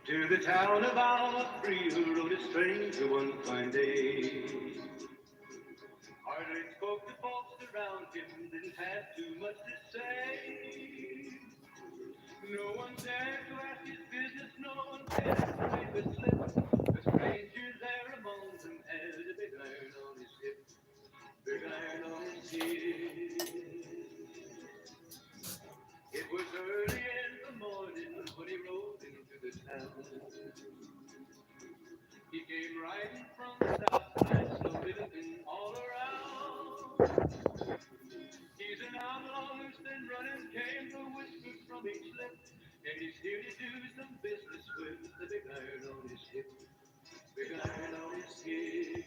To the town of Alma Free, who rode a stranger one fine day. Hardly spoke to folks around him, didn't have too much to say. No one dared to ask his business, no one dared to make a slip. A stranger there among them had a big iron on his hip, big iron on his hip. It was early in the morning when he rode into the town. He came riding from the south side, slowly looking all around. He's an outlaw who's been running, came the whisper from each lip, and he's here to do some business with the big iron on his hip, big iron on his hip.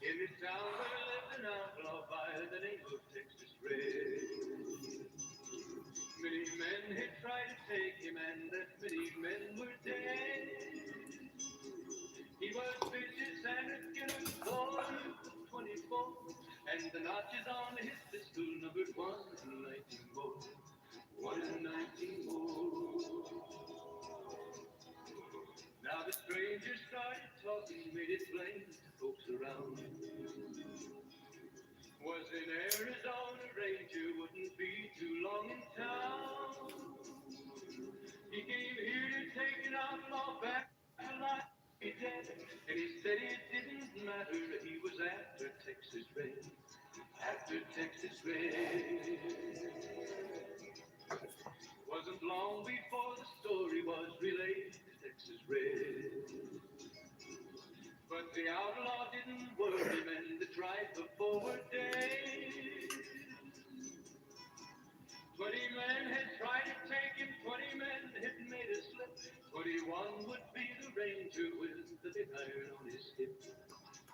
In this town there lived an outlaw by the name of Texas Red. Many men had tried to take him, and that many men were dead. He was vicious and a killer, though he was 24, and the notches on his pistol numbered 119 more, 119 more. Now the stranger started talking, made it plain to folks around. Was in Arizona Ranger, wouldn't be too long in town. He came here to take an outlaw back to life, he dead, and he said it didn't matter, he was after Texas Red, after Texas Red. Wasn't long before the story was relayed to Texas Red. But the outlaw didn't worry him, and the tribe before were dead. 20 men had tried to take him, 20 men had made a slip. 21 would be the ranger with the big iron on his hip,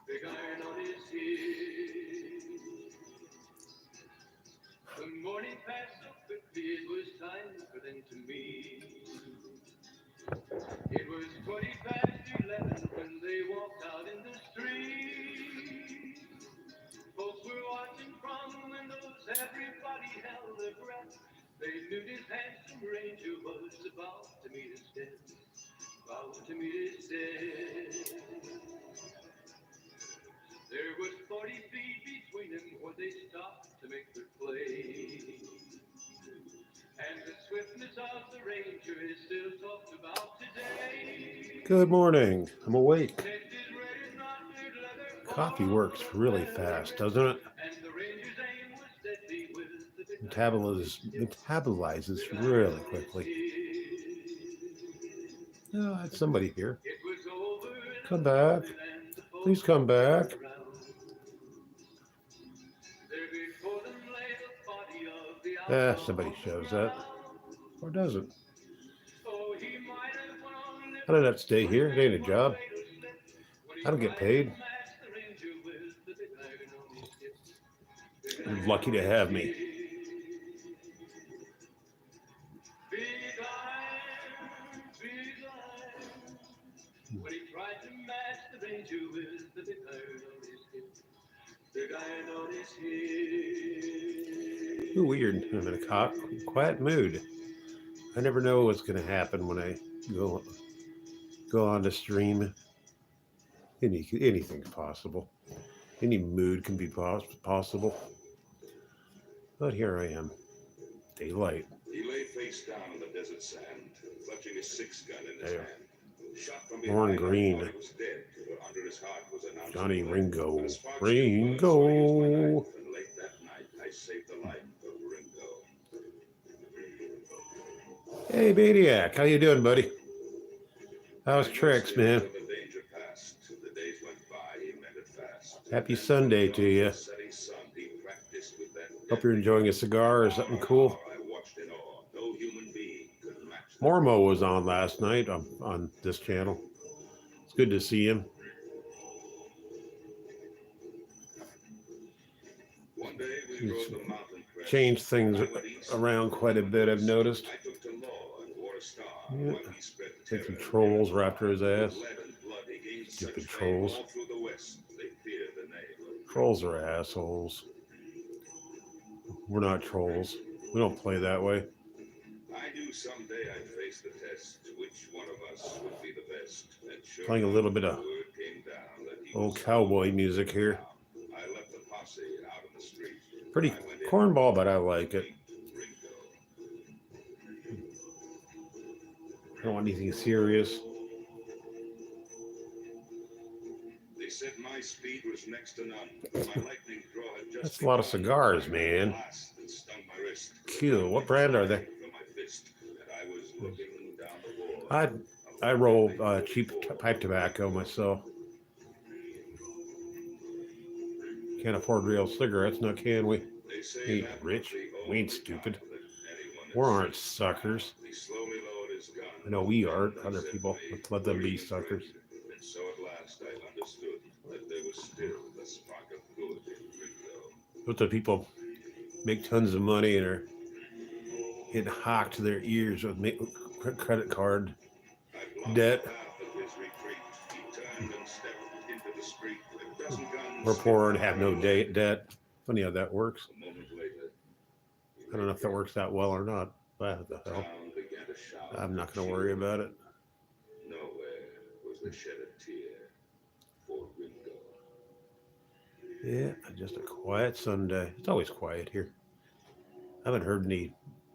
big iron on his hip. The morning passed so quickly, it was time for them to meet. It was 20 past 11 when they walked out in the street. Folks were watching from the windows, everybody held their breath. They knew this handsome ranger was about to meet his death, about to meet his death. There was 40 feet between them where they stopped to make their play. And the swiftness of the ranger is still talked about today. Good morning. I'm awake. Coffee works really fast, doesn't it? Metabolizes really quickly. Oh, it's somebody here. Come back. Please come back. Somebody shows up. Or doesn't. I don't have to stay here. It ain't a job. I don't get paid. You're lucky to have me. When he tried to match the ranger with the big iron on his hip, big iron on his hip. Ooh, weird. I'm in a quiet mood. I never know what's going to happen when I go on to stream. Anything's possible. Any mood can be possible. But here I am. Daylight. He lay face down on the desert sand, clutching his 6-gun in his hand. Shot from Lauren behind, Green. he was dead, but under his heart was an ounce Johnny of lead. Ringo. And a spark Ringo. still burned, so I used my knife, and late that night I saved the life of Ringo. Hey, Maniac. How you doing, buddy? How's tricks, man? The danger passed. The days went by, he meant it fast. Happy Sunday to you. Hope you're enjoying a cigar or something cool. Mormo was on last night on this channel. It's good to see him. He's changed things around quite a bit, I've noticed. Yeah. Take some trolls were after his ass. Stupid trolls. Trolls are assholes. We're not trolls. We don't play that way. I knew someday day I'd face the test, which one of us would be the best. And sure Playing a little bit of word came down that he old was cowboy music here. I left the posse out in the street. Pretty cornball, but I like it. I don't want anything serious. They said my speed was next to none. My lightning draw had just That's a lot of cigars, man. Cool. What brand are they? I roll cheap pipe tobacco myself. Can't afford real cigarettes, now can we? We ain't rich. We ain't stupid. We aren't suckers. I know we aren't. Other people. Let's let them be suckers. And so at last I understood that there was still a spark of good in Ringo. But the people make tons of money and are getting hocked to their ears with credit card debt. We're poor and have no debt. Funny how that works. I don't know if that works that well or not. What the hell? I'm not going to worry about it. Nowhere was there shed a tear for Ringo. Yeah, just a quiet Sunday. It's always quiet here. I haven't heard any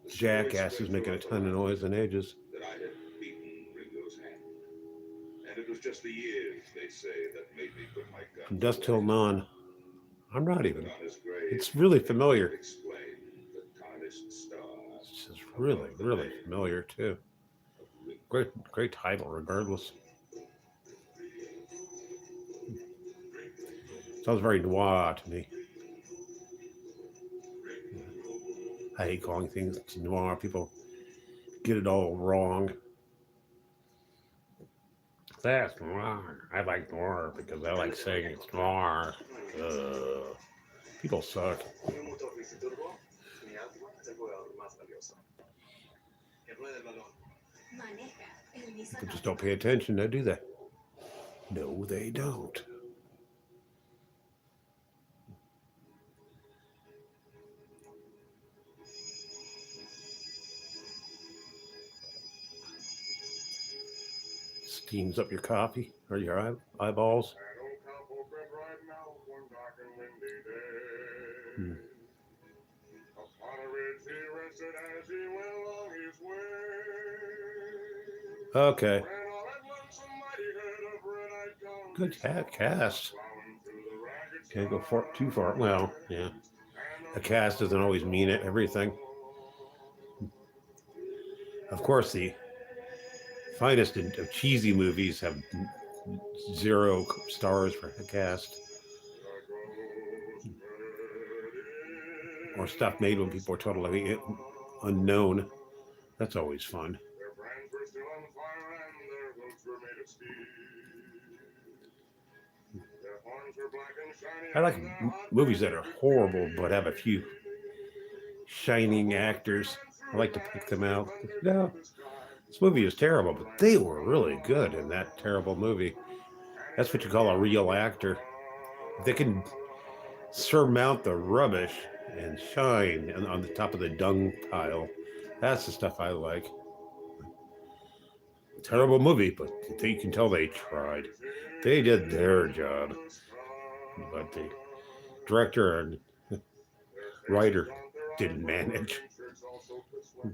jackasses making a ton of noise in ages. That I had beaten Ringo's hand. And it was just the years, they say, that made me put my gun From dusk till dawn. I'm not even. on his grave. It's really familiar. Explain the tarnished star. It's just really, really familiar too. Great title, regardless. Sounds very noir to me. I hate calling things noir. People get it all wrong. That's noir. I like noir because I like saying it's noir. People suck. People just don't pay attention, do they? No, they don't. Steams up your coffee or your eyeballs. Okay. Good cast. Can't go too far. Well, yeah. A cast doesn't always mean everything. Of course, the finest of cheesy movies have 0 stars for a cast. Or stuff made when people are totally unknown. That's always fun. I like movies that are horrible but have a few shining actors. I like to pick them out. No, this movie is terrible, but they were really good in that terrible movie. That's what you call a real actor. They can surmount the rubbish and shine on the top of the dung pile. That's the stuff I like. Terrible movie, but you can tell they tried. They did their job. But the director and writer didn't manage. I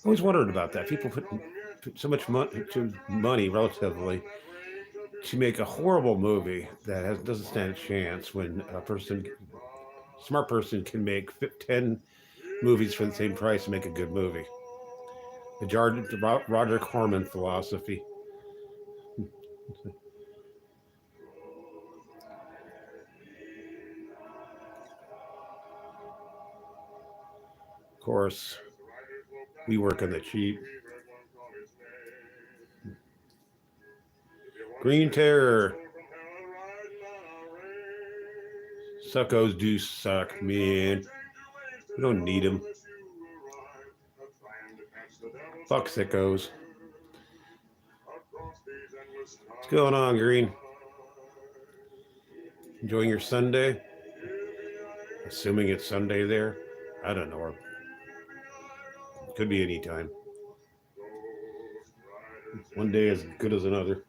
always wondered about that. People put so much money relatively to make a horrible movie that doesn't stand a chance when smart person can make 10 movies for the same price and make a good movie. The Roger Corman philosophy. Of course, we work on the cheap. Green Terror. Sickos do suck, man. We don't need them. Fuck sickos. What's going on, Green? Enjoying your Sunday? Assuming it's Sunday there. I don't know. Could be any time. One day as good as another.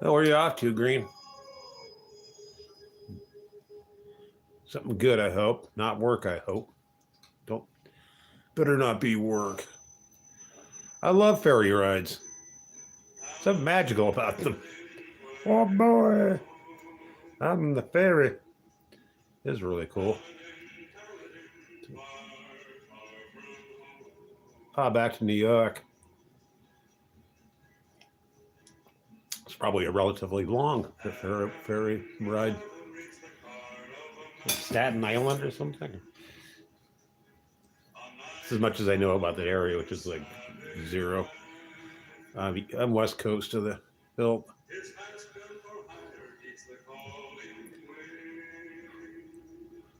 Oh, where are you off to, Green? Something good, I hope. Not work, I hope. Don't. Better not be work. I love ferry rides. Something magical about them. Oh boy, I'm the ferry. This is really cool. Back to New York. It's probably a relatively long ferry ride. Staten Island or something. That's as much as I know about that area, which is like zero. I'm west coast of the hill.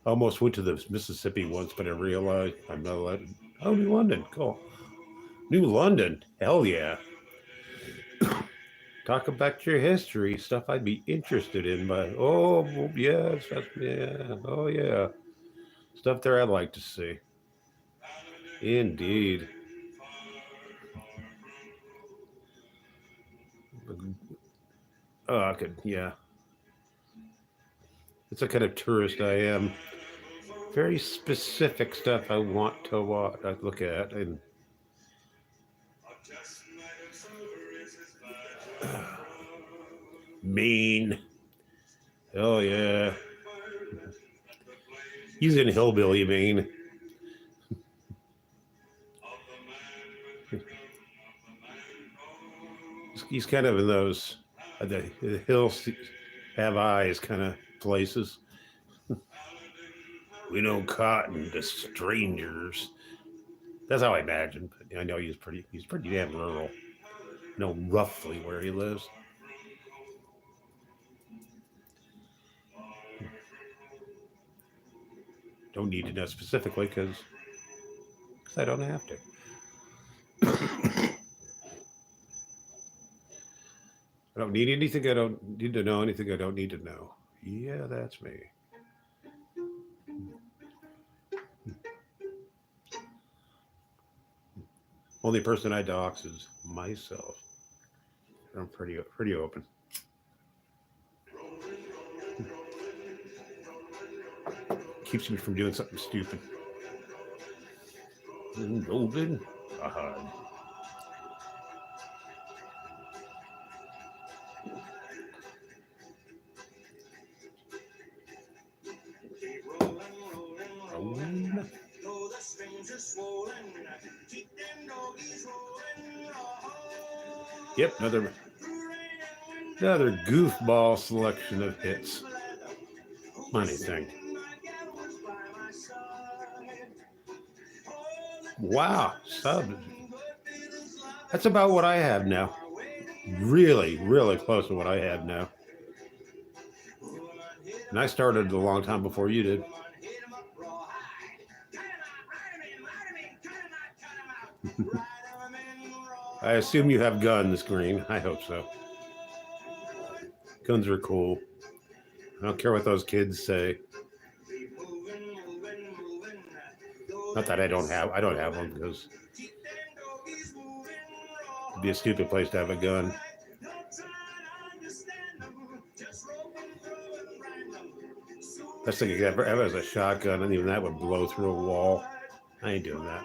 Almost went to the Mississippi once, but I realized I'm not allowed. Oh, New London, cool. New London, hell yeah. Talk about your history, stuff I'd be interested in. But oh yes, yeah, oh yeah, stuff there I'd like to see. Indeed. Oh, I could, yeah. It's the kind of tourist I am. Very specific stuff I want to watch, I look at, and Maine. Oh yeah. He's in hillbilly Maine. He's kind of in those the hills have eyes kind of places. We know cotton to strangers. That's how I imagine. But I know he's pretty damn rural. I know roughly where he lives. Don't need to know specifically because I don't have to. I don't need anything I don't need to know, anything I don't need to know. Yeah, that's me. Only person I dox is myself. I'm pretty open. Keeps me from doing something stupid. Golden. Yep, another goofball selection of hits. Funny thing. Wow, sub. That's about what I have now. Really, really close to what I have now. And I started a long time before you did. I assume you have guns, Green. I hope so. Guns are cool. I don't care what those kids say. Not that I don't have one because it'd be a stupid place to have a gun. Best thing you could ever have is a shotgun, and even that would blow through a wall. I ain't doing that.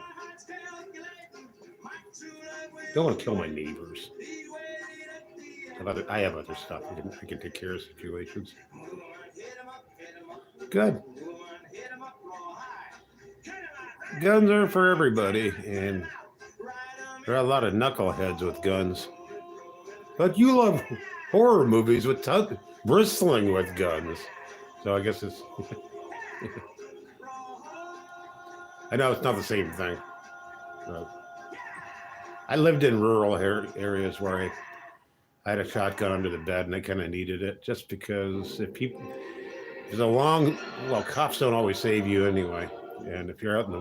Don't want to kill my neighbors. I have other stuff. I can take care of situations. Good. Guns are for everybody, and there are a lot of knuckleheads with guns. But you love horror movies with bristling with guns. So I guess it's... I know it's not the same thing. I lived in rural areas where I had a shotgun under the bed, and I kind of needed it just because cops don't always save you anyway. And if you're out in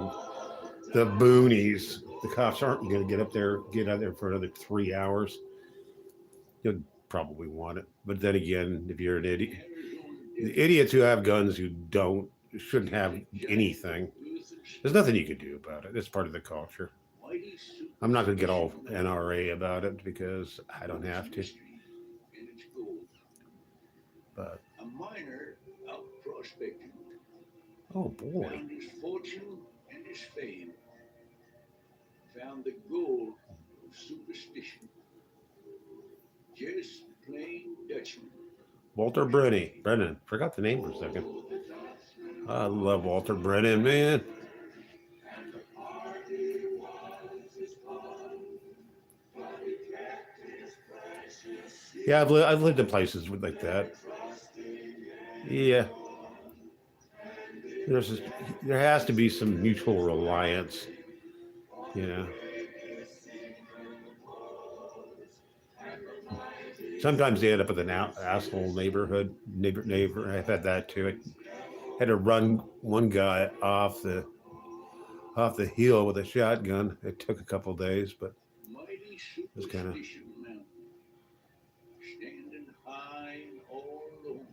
the boonies, the cops aren't going to get out there for another 3 hours. You'll probably want it. But then again, if you're an idiot, the idiots who have guns who don't shouldn't have anything. There's nothing you can do about it. It's part of the culture. I'm not going to get all NRA about it because I don't have to. But A miner out prospecting oh boy, found his fortune and his fame. Found the gold of superstition. Just plain Dutchman. Walter Brennan. Forgot the name for a second. I love Walter Brennan, man. Yeah, I've lived in places like that. Yeah, there has to be some mutual reliance. You know, sometimes they end up with an asshole neighbor. I've had that too. I had to run one guy off the hill with a shotgun. It took a couple of days, but Mighty it was kind of. superstition mountain. Standing high and all alone.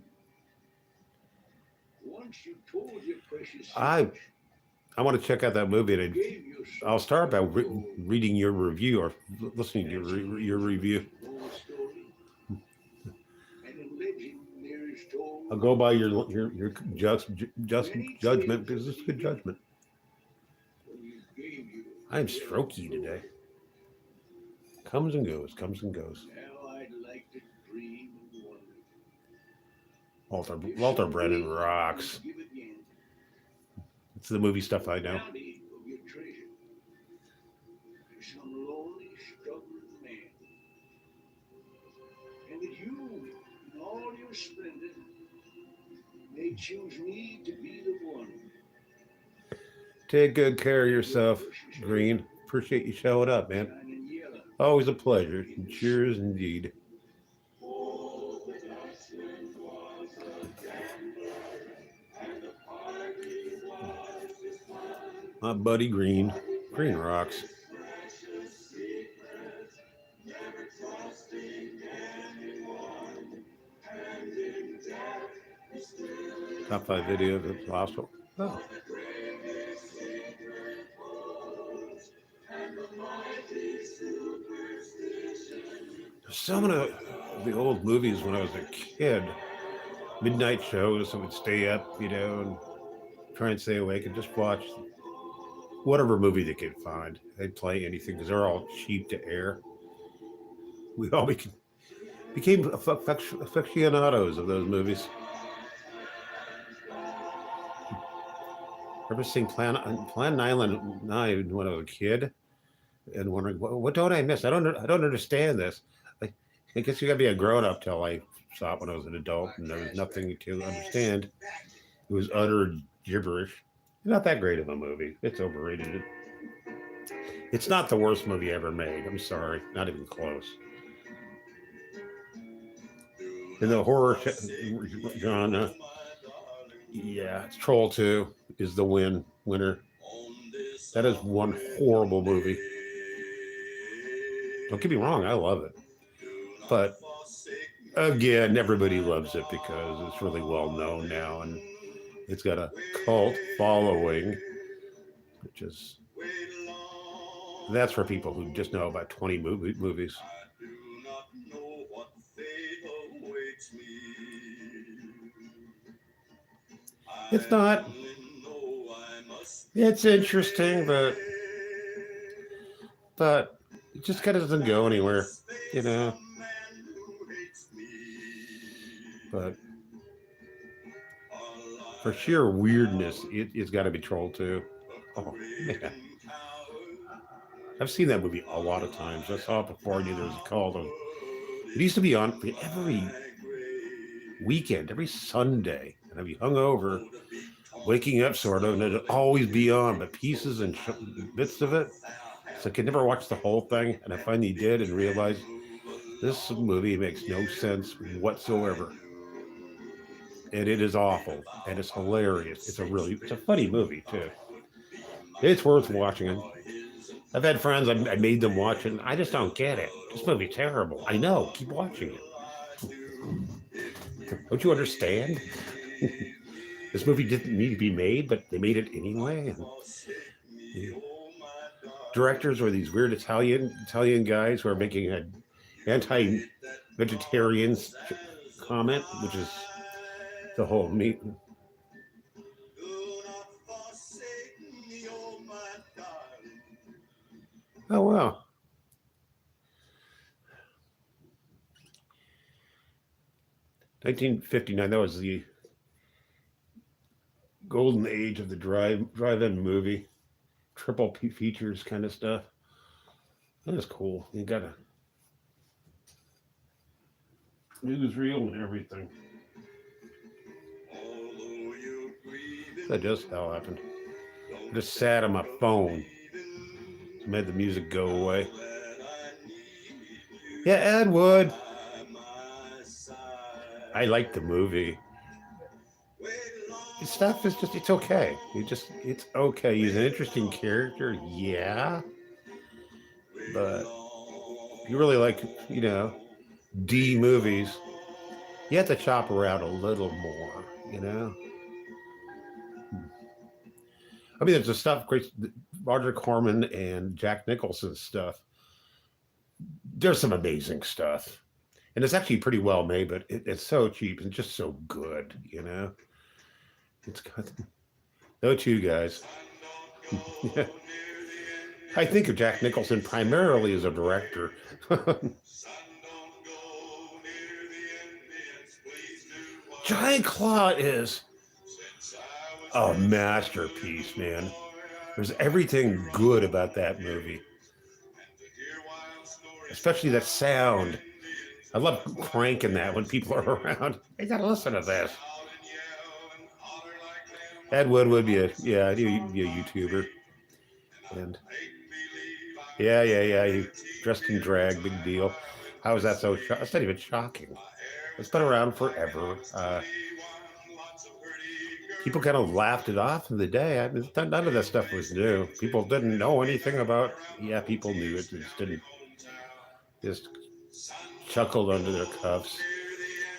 Once you told your precious I secret, I want to check out that movie, and gave your I'll soul start by gold. reading your review or listening to your review. And in legend there is told I'll go by your just judgment because it's good judgment. when you gave your I am strokey today. Comes and goes, comes and goes. Now I'd like to dream and wonder. Walter Brennan rocks. Give again. It's the movie stuff I know. Bounty of your treasure. To some lonely, struggling man. And that you, in all your splendor, may choose me to be the one. Take good care of yourself, Green. Appreciate you showing up, man. Shining yellow. Always a pleasure. Cheers indeed. My buddy Green. Green rocks. Top 5 video of the last one. Oh. Some of the old movies when I was a kid, midnight shows, I would stay up, and try and stay awake and just watch whatever movie they could find. They'd play anything because they're all cheap to air. We all became aficionados of those movies. I remember seeing Plan 9 when I was a kid and wondering, what don't I miss? I don't understand this. I guess you got to be a grown up till I saw it when I was an adult, and there was nothing to understand. It was utter gibberish. Not that great of a movie. It's overrated. It's not the worst movie ever made. I'm sorry, not even close. In the horror genre, yeah, Troll 2 is the winner. That is one horrible movie. Don't get me wrong, I love it. But again, everybody loves it because it's really well known now and it's got a cult following, which is that's for people who just know about 20 movies. It's not. It's interesting, but it just kind of doesn't go anywhere, But for sheer weirdness, it's got to be Troll 2. Oh man, I've seen that movie a lot of times. I saw it before I knew there was a cult. It used to be on every weekend, every Sunday, and I'd be hungover, waking up sort of, and it'd always be on, but pieces and bits of it. So I could never watch the whole thing, and I finally did and realized this movie makes no sense whatsoever. And it is awful, and it's hilarious. It's a funny movie too. It's worth watching it. I've had friends, I made them watch it, and I just don't get it. This movie's terrible. I know, keep watching it. Don't you understand? This movie didn't need to be made, but they made it anyway. And the directors were these weird Italian guys who are making an anti-vegetarian comment, which is the whole meat. Oh wow. 1959, that was the golden age of the drive-in movie. Triple features kind of stuff. That is cool. You got a newsreel and everything. That just how happened. I just sat on my phone. Made the music go away. Yeah, Ed Wood. I like the movie. His stuff is just, it's okay. It's okay. He's an interesting character, yeah. But if you really like, D movies, you have to chop around a little more, I mean, there's the stuff, great, Roger Corman and Jack Nicholson stuff. There's some amazing stuff. And it's actually pretty well made, but it's so cheap and just so good, It's got those two guys. I think of Jack Nicholson primarily as a director. Giant Claw is a masterpiece, man. There's everything good about that movie. Especially that sound. I love cranking that when people are around. You gotta listen to this. Ed Wood would be he'd be a YouTuber. And yeah, he dressed in drag, big deal. How is that so That's not even shocking. It's been around forever. People kind of laughed it off in the day. I mean, none of that stuff was new. People didn't know anything about. Yeah, people knew it. They just didn't. Just chuckled under their cuffs.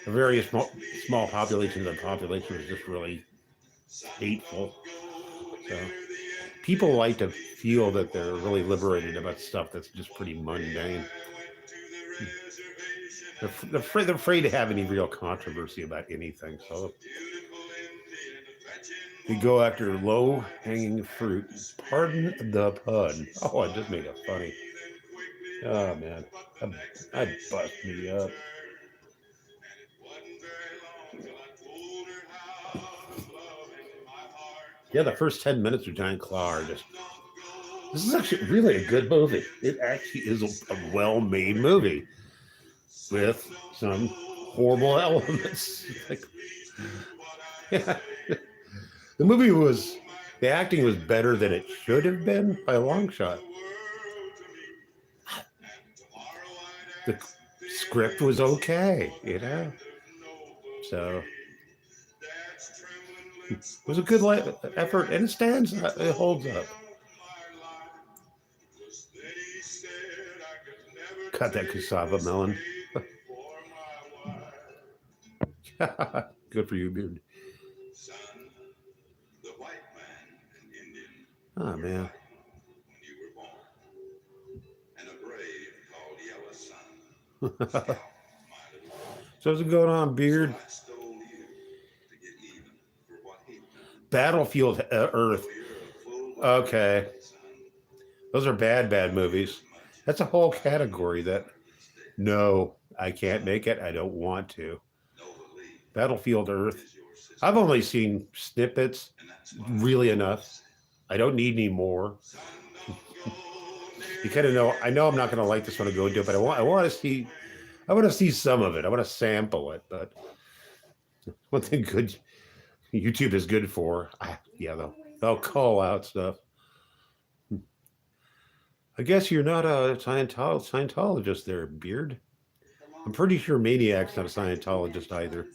A very small population of the population was just really hateful. So people like to feel that they're really liberated about stuff that's just pretty mundane. They're afraid to have any real controversy about anything. So we go after low-hanging fruit. Pardon the pun. Oh, I just made it funny. Oh, man. I'd bust me up. Yeah, the first 10 minutes of Giant Claw are just... This is actually really a good movie. It actually is a well-made movie with some horrible elements. Yeah. The acting was better than it should have been by a long shot. The script was okay, So it was a good effort, and it holds up. Cut that cassava melon. Good for you, dude. Oh, man. So what's going on, Beard? Battlefield Earth. Okay. Those are bad movies. That's a whole category that, no, I can't make it. I don't want to. Battlefield Earth. I've only seen snippets, really enough. I don't need any more. You kind of know. I know I'm not going to like this one to go into it, but I want to see. I want to see some of it. I want to sample it. But one thing good YouTube is good for, they'll call out stuff. I guess you're not a Scientologist there, Beard. I'm pretty sure Maniac's not a Scientologist either,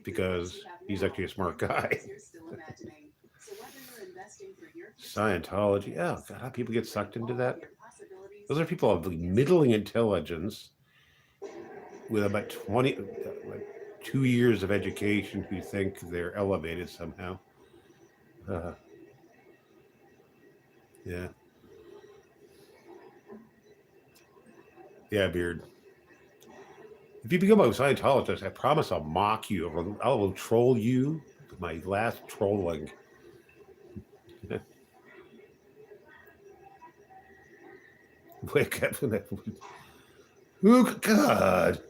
because he's actually a smart guy. Scientology. Oh, God, how people get sucked into that. Those are people of middling intelligence with about 20, like 2 years of education who think they're elevated somehow. Uh, yeah. Yeah, Beard. If you become a Scientologist, I promise I'll mock you. I will troll you with my last trolling. Wake up. Oh, God.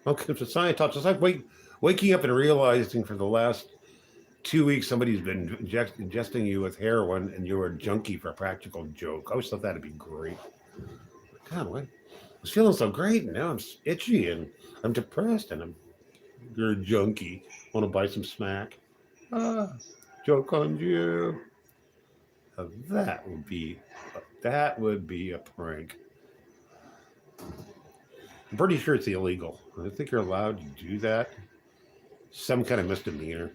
Okay, it's a Scientologist. It's like waking up and realizing for the last 2 weeks somebody's been ingesting you with heroin and you're a junkie for a practical joke. I always thought that'd be great. God, what? I was feeling so great, and now I'm itchy and I'm depressed, and you're a junkie. Want to buy some smack? Ah, joke on you. That would be a prank. I'm pretty sure it's illegal. I think you're allowed to do that. Some kind of misdemeanor.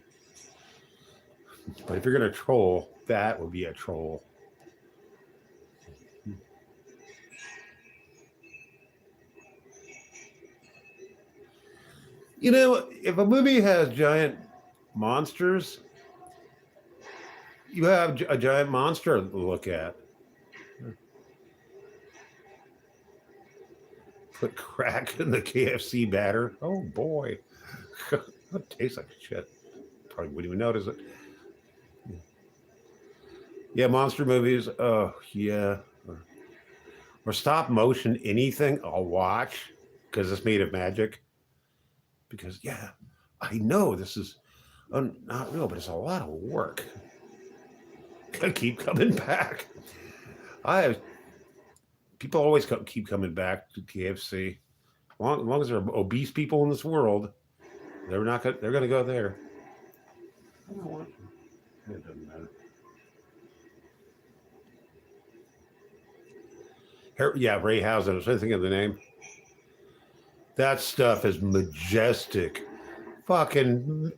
But if you're gonna troll, that would be a troll. You know, if a movie has giant monsters, you have a giant monster to look at. Put crack in the KFC batter. Oh boy, that tastes like shit. Probably wouldn't even notice it. Yeah, monster movies. Oh yeah, or stop motion anything. I'll watch because it's made of magic. Because yeah, I know this is not real, but it's a lot of work. Gotta keep coming back. People always keep coming back to KFC. As long as there are obese people in this world, they're gonna go there. I don't want. It doesn't matter. Yeah, Harryhausen. I was trying to think of the name. That stuff is majestic. Fucking.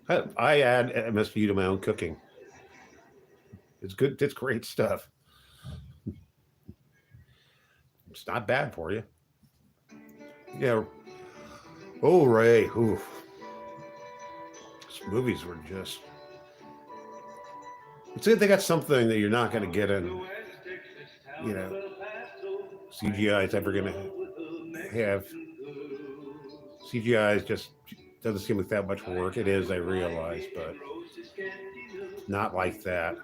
I add MSG to my own cooking. It's good. It's great stuff. It's not bad for you. Yeah. Oh, Ray. Oof. These movies were just. It's like they got something that you're not going to get in. You know, CGI is ever going to have. CGI is just doesn't seem like that much work. It is, I realize, but not like that.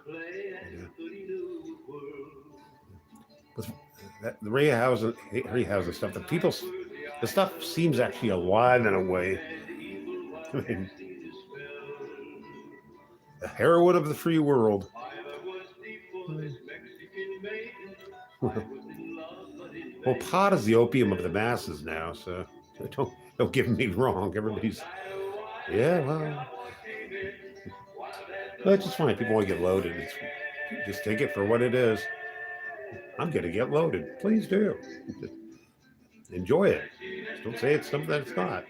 With the Harryhausen stuff, the stuff seems actually alive in a way. I mean, the heroine of the free world. Well, pot is the opium of the masses now, so don't get me wrong. Everybody's, yeah, well, that's just fine. People want to get loaded. Just take it for what it is. I'm going to get loaded. Please do. Enjoy it. Just don't say it's something that it's not.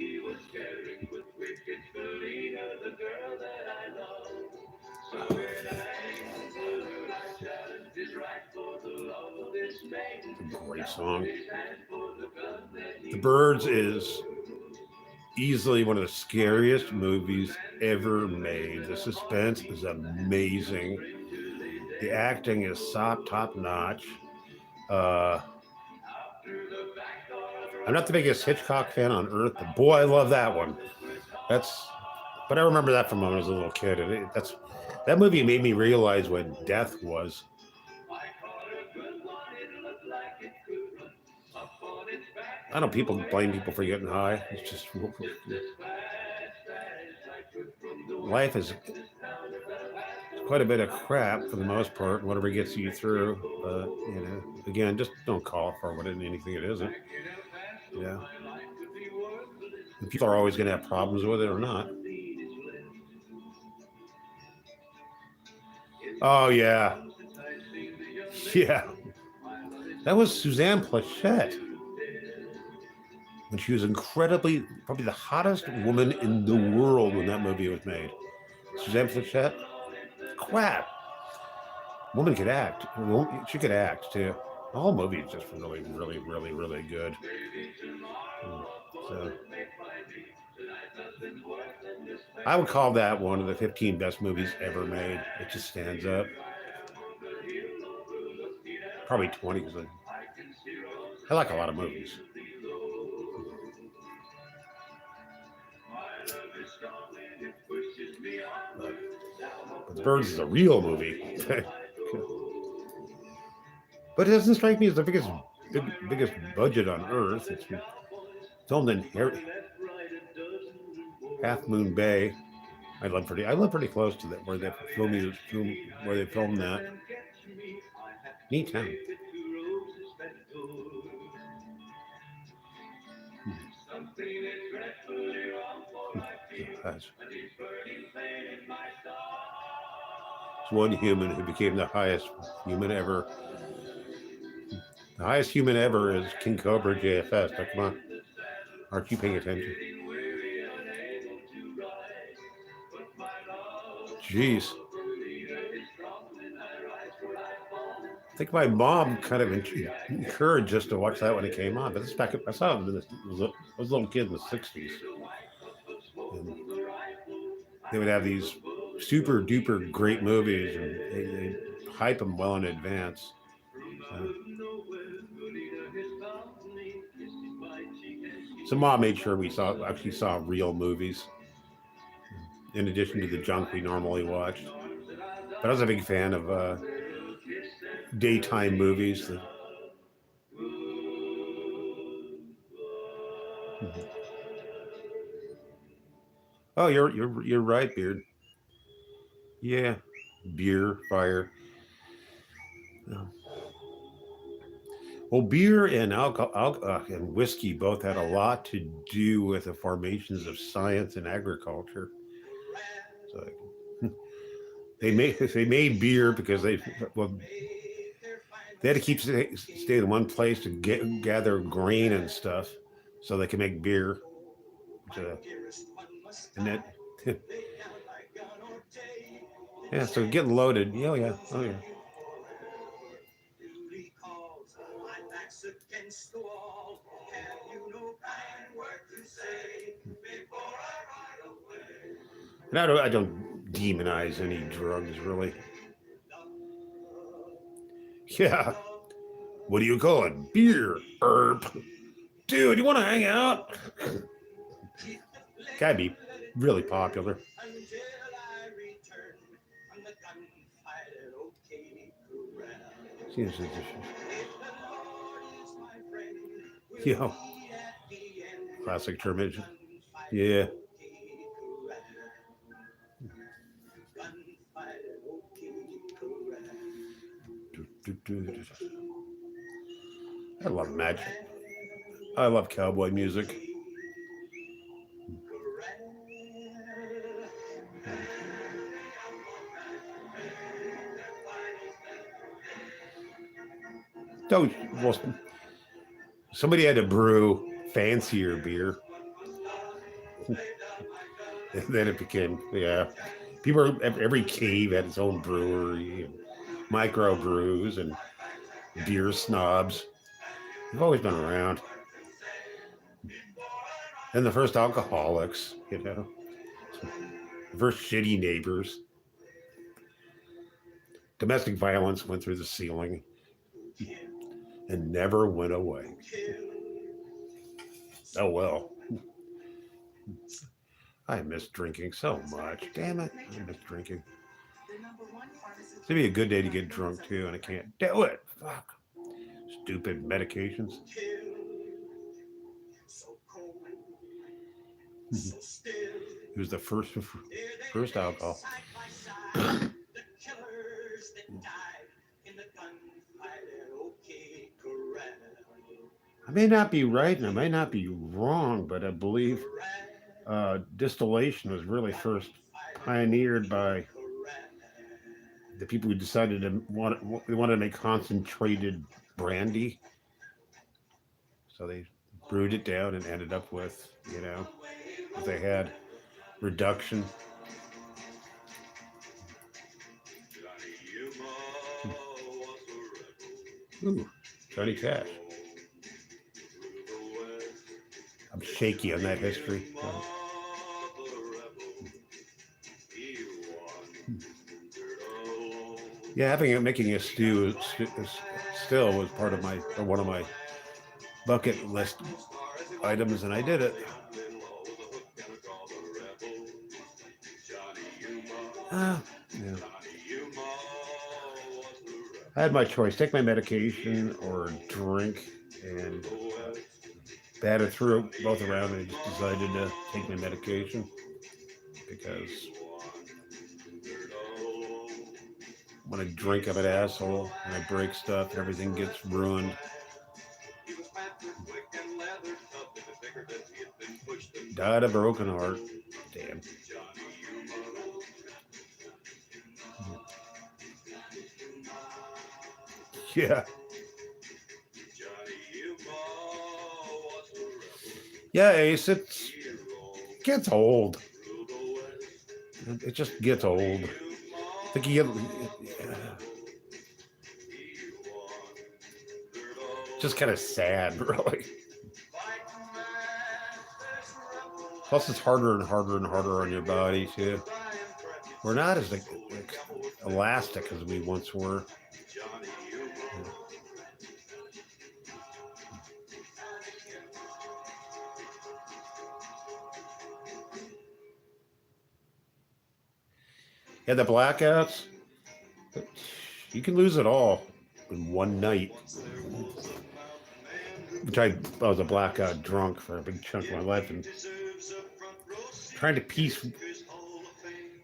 Great song. The Birds is easily one of the scariest movies ever made. The suspense is amazing. The acting is top notch. I'm not the biggest Hitchcock fan on earth, but boy, I love that one. But I remember that from when I was a little kid, and that movie made me realize what death was. I know people blame people for getting high. It's just life is quite a bit of crap for the most part. Whatever gets you through, again, just don't call for anything it isn't. Yeah, and people are always going to have problems with it or not. Oh yeah, yeah. That was Suzanne Plachette. And she was probably the hottest woman in the world when that movie was made. Suzanne Plachette, crap. Woman could act. She could act too. The whole movie is just really, really, really, really good. So I would call that one of the 15 best movies ever made. It just stands up. Probably 20 because I like a lot of movies. But The Birds is a real movie. But it doesn't strike me as the biggest budget on Earth. It's filmed in Half Moon Bay. I live pretty close to that where they filmed that. Neat town. It's one human who became the highest human ever. The highest human ever is King Cobra JFS. Now, come on. Aren't you paying attention? Jeez. I think my mom kind of encouraged us to watch that when it came on. But this back, I saw it I was a little kid in the 60s. And they would have these super duper great movies and they hype them well in advance. So mom made sure we actually saw real movies in addition to the junk we normally watched. But I was a big fan of daytime movies. Oh, you're right, Beard. Yeah, beer, fire. Well, beer and alcohol and whiskey both had a lot to do with the formations of science and agriculture. So they made beer because they had to stay in one place to gather grain and stuff, so they can make beer. And that, yeah. So getting loaded. Oh yeah. Oh yeah. And I don't demonize any drugs really. Yeah. What do you call it? Beer, herb. Dude, you want to hang out? Gotta be really popular. Yeah. Classic termination. Yeah. I love magic. I love cowboy music. Well, somebody had to brew fancier beer. And then it became, yeah. Every cave had its own brewery and micro brews and beer snobs. They've always been around. And the first alcoholics, the first shitty neighbors. Domestic violence went through the ceiling and never went away. Oh well. I miss drinking so much. Damn it. I miss drinking. It's gonna be a good day to get drunk too, and I can't do it. Fuck. Stupid medications. It was the first alcohol. I may not be right and I may not be wrong, but I believe distillation was really first pioneered by the people who decided they wanted to make concentrated brandy. So they brewed it down and ended up with, if they had reduction. Ooh. Johnny Cash. I'm shaky on that history. Yeah, making a stew still was part of one of my bucket list items, and I did it. Yeah. I had my choice: take my medication or drink, and batted through both around. And I just decided to take my medication because when I drink, I'm an asshole, and I break stuff, and everything gets ruined. Died a broken heart. Damn. Yeah. Yeah, Ace, it gets old. It just gets old. I think you get just kind of sad, really. Plus, it's harder and harder and harder on your body, too. We're not as elastic as we once were. Yeah, the blackouts, you can lose it all in one night. Which I was a blackout drunk for a big chunk of my life, and trying to piece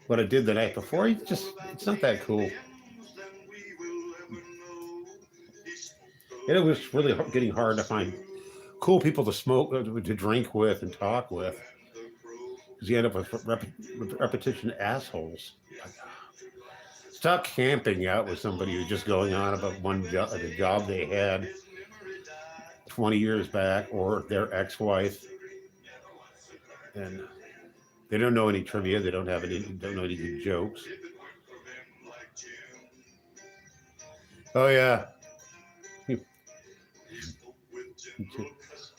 what I did the night before, it's not that cool. And it was really getting hard to find cool people to smoke, to drink with, and talk with, because you end up with repetition assholes. Stop camping out with somebody who's just going on about one job, the job they had 20 years back, or their ex-wife, and they don't know any trivia. They don't know any good jokes. Oh yeah.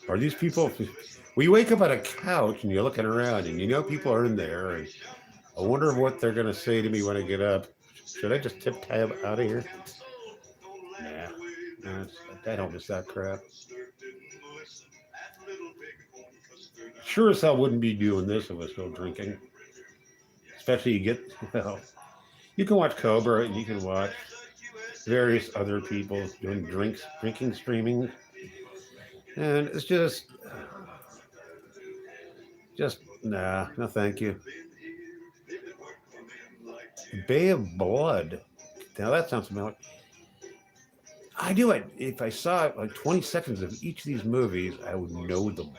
Are these people? Well, you wake up on a couch and you're looking around, and you know people are in there, and I wonder what they're gonna say to me when I get up. Should I just tip-tab out of here? Nah, I don't miss that crap. Sure as hell wouldn't be doing this if I was still drinking. Especially you can watch Cobra and you can watch various other people doing drinking streaming, and it's just nah, no thank you. Bay of Blood. Now that sounds familiar. I do it. If I saw like 20 seconds of each of these movies, I would know them.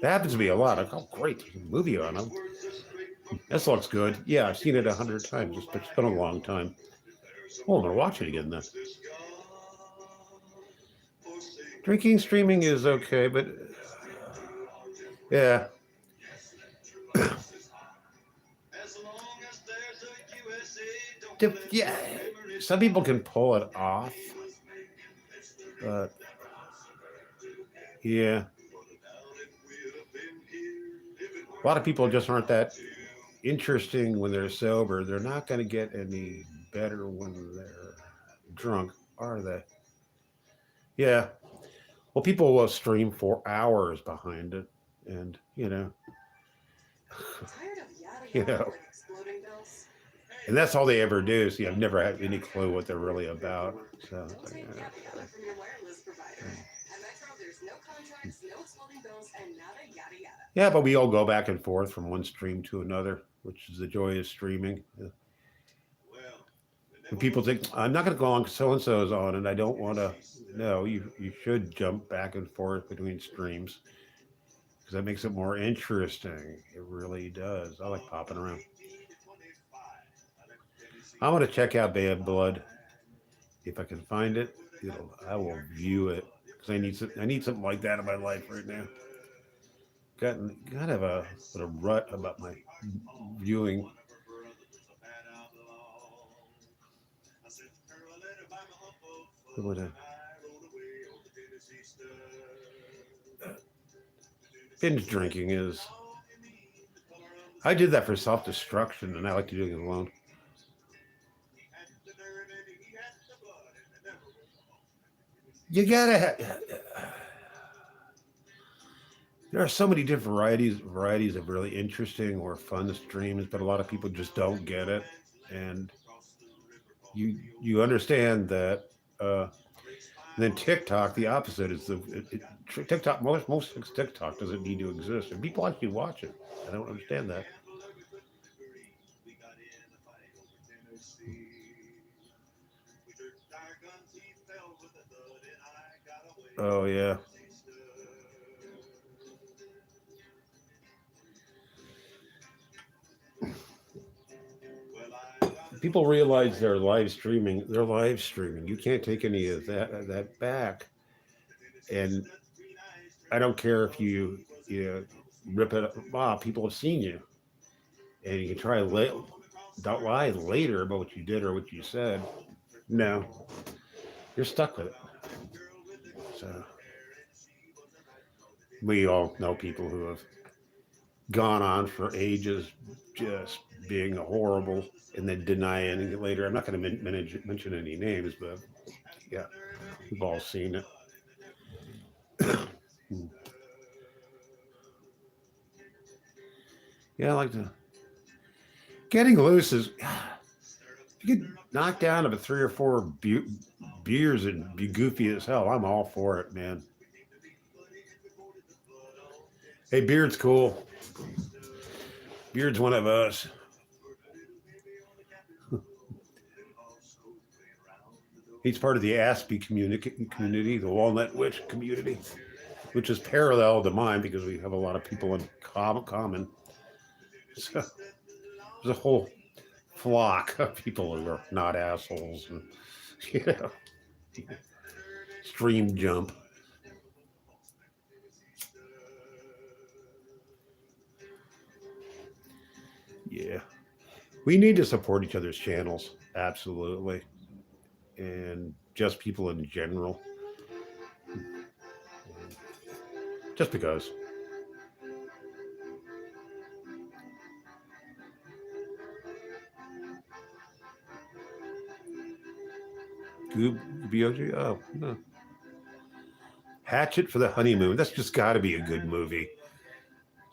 That happens to me a lot. Oh, great, there's a movie on them. This looks good. Yeah, I've seen it 100 times. It's been a long time. Oh, I'm gonna watch it again then. Drinking streaming is okay, but yeah. Yeah, some people can pull it off, but yeah, a lot of people just aren't that interesting when they're sober. They're not going to get any better when they're drunk, are they? Yeah. Well, people will stream for hours behind it, and you know, and that's all they ever do. So I've never had any clue what they're really about. So, yeah, but we all go back and forth from one stream to another, which is the joy of streaming. When people think I'm not going to go on, so and so is on, and I don't want to. No, you should jump back and forth between streams because that makes it more interesting. It really does. I like popping around. I'm going to check out Bad Blood if I can find it. I will view it because I need something like that in my life right now. Got kind of a rut about my viewing. What would binge drinking is. I did that for self-destruction, and I like to do it alone. You gotta. There are so many different varieties of really interesting or fun streams, but a lot of people just don't get it, and you understand that. And then TikTok, the opposite is TikTok. Most TikTok doesn't need to exist, and people actually watch it. I don't understand that. Oh yeah. People realize they're live streaming. They're live streaming. You can't take any of that back. And I don't care if you rip it up. Ah, people have seen you, and you can try don't lie later about what you did or what you said. No, you're stuck with it. So we all know people who have gone on for ages just being horrible and then denying it later. I'm not going to mention any names, but yeah, we've all seen it. Yeah, I like to. Getting loose is. You get knocked down about 3 or 4 beers and be goofy as hell. I'm all for it, man. Hey, Beard's cool. Beard's one of us. He's part of the Aspie community, the Walnut Witch community, which is parallel to mine because we have a lot of people in common. So there's a whole flock of people who are not assholes. And, you know, stream jump. Yeah. We need to support each other's channels. Absolutely. And just people in general. Just because. BOG? Oh, no. Hatchet for the Honeymoon. That's just got to be a good movie.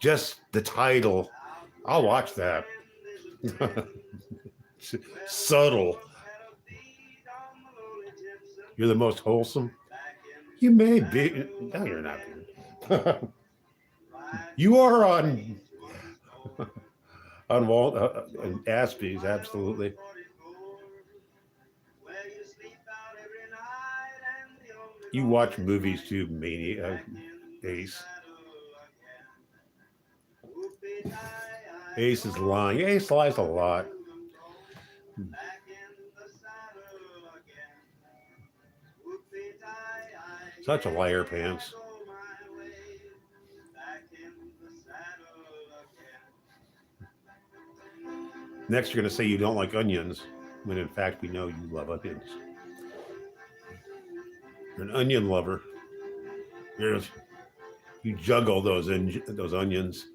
Just the title. I'll watch that. Subtle. You're the most wholesome. You may be. No, you're not. You are on Walt Aspie's, absolutely. You watch movies too, Ace. Ace is lying. Ace lies a lot. Such a liar, pants. Next, you're going to say you don't like onions, when in fact we know you love onions. You're an onion lover. You juggle those onions.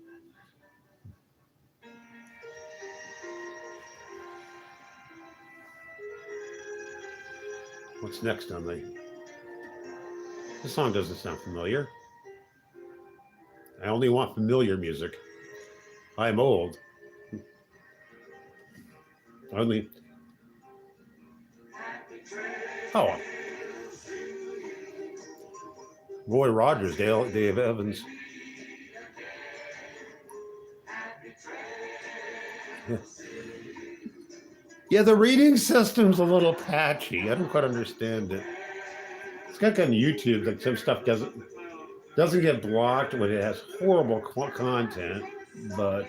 What's next on the? This song doesn't sound familiar. I only want familiar music. I'm old. Only. Oh. Roy Rogers, Dave Evans. Yeah, the reading system's a little patchy. I don't quite understand it. It's got on YouTube that some stuff doesn't get blocked when it has horrible content, but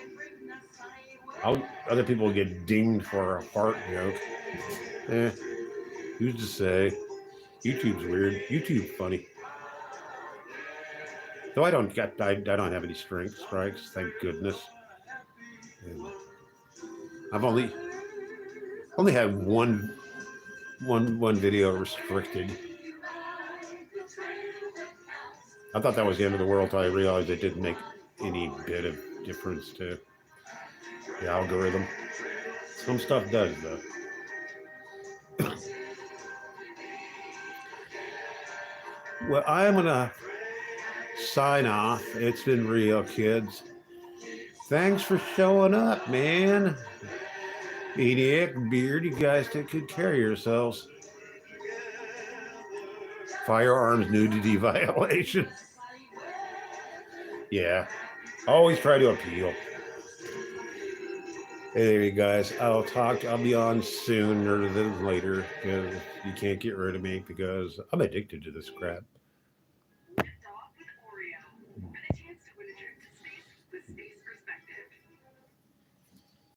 other people get dinged for a fart joke. Who's to say? YouTube's weird. YouTube's funny. Though I don't have any strikes, thank goodness. And I've only had one one video restricted. I thought that was the end of the world until I realized it didn't make any bit of difference to the algorithm. Some stuff does, though. Well, I'm going to sign off. It's been real, kids. Thanks for showing up, man. Maniac, Beard, you guys take good care of yourselves. Firearms nudity violation. Yeah. Always try to appeal. Anyway, guys, I'll be on sooner than later because you can't get rid of me because I'm addicted to this crap.